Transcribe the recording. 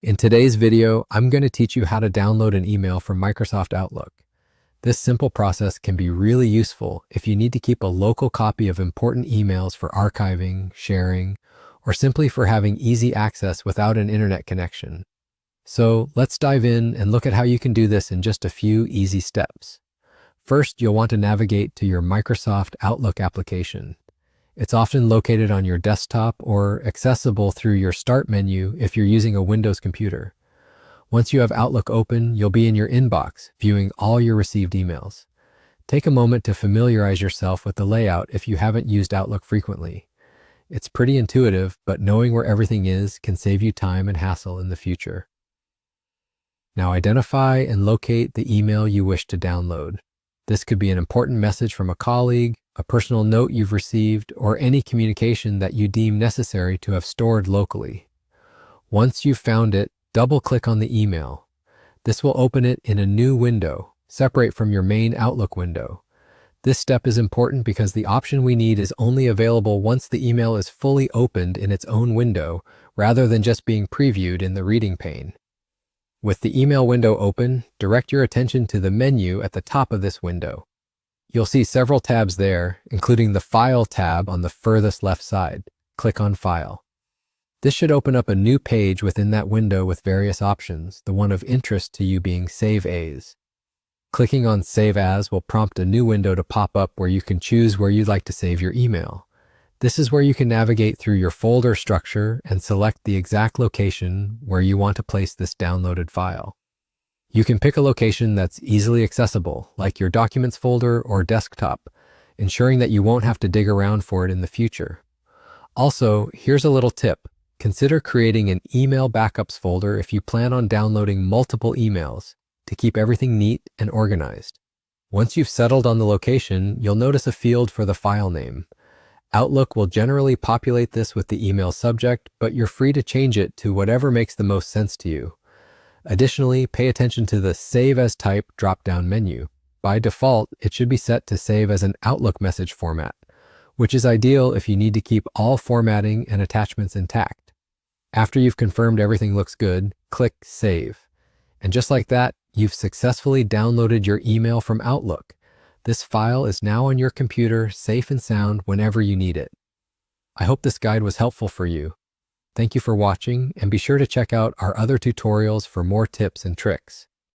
In today's video, I'm going to teach you how to download an email from Microsoft Outlook. This simple process can be really useful if you need to keep a local copy of important emails for archiving, sharing, or simply for having easy access without an internet connection. So let's dive in and look at how you can do this in just a few easy steps. First, you'll want to navigate to your Microsoft Outlook application. It's often located on your desktop or accessible through your Start menu if you're using a Windows computer. Once you have Outlook open, you'll be in your inbox, viewing all your received emails. Take a moment to familiarize yourself with the layout if you haven't used Outlook frequently. It's pretty intuitive, but knowing where everything is can save you time and hassle in the future. Now identify and locate the email you wish to download. This could be an important message from a colleague, a personal note you've received, or any communication that you deem necessary to have stored locally. Once you've found it, double-click on the email. This will open it in a new window, separate from your main Outlook window. This step is important because the option we need is only available once the email is fully opened in its own window, rather than just being previewed in the reading pane. With the email window open, direct your attention to the menu at the top of this window. You'll see several tabs there, including the File tab on the furthest left side. Click on File. This should open up a new page within that window with various options, the one of interest to you being Save As. Clicking on Save As will prompt a new window to pop up where you can choose where you'd like to save your email. This is where you can navigate through your folder structure and select the exact location where you want to place this downloaded file. You can pick a location that's easily accessible, like your Documents folder or desktop, ensuring that you won't have to dig around for it in the future. Also, here's a little tip. Consider creating an Email Backups folder if you plan on downloading multiple emails to keep everything neat and organized. Once you've settled on the location, you'll notice a field for the file name. Outlook will generally populate this with the email subject, but you're free to change it to whatever makes the most sense to you. Additionally, pay attention to the Save as Type drop-down menu. By default, it should be set to save as an Outlook message format, which is ideal if you need to keep all formatting and attachments intact. After you've confirmed everything looks good, click Save. And just like that, you've successfully downloaded your email from Outlook. This file is now on your computer, safe and sound whenever you need it. I hope this guide was helpful for you. Thank you for watching, and be sure to check out our other tutorials for more tips and tricks.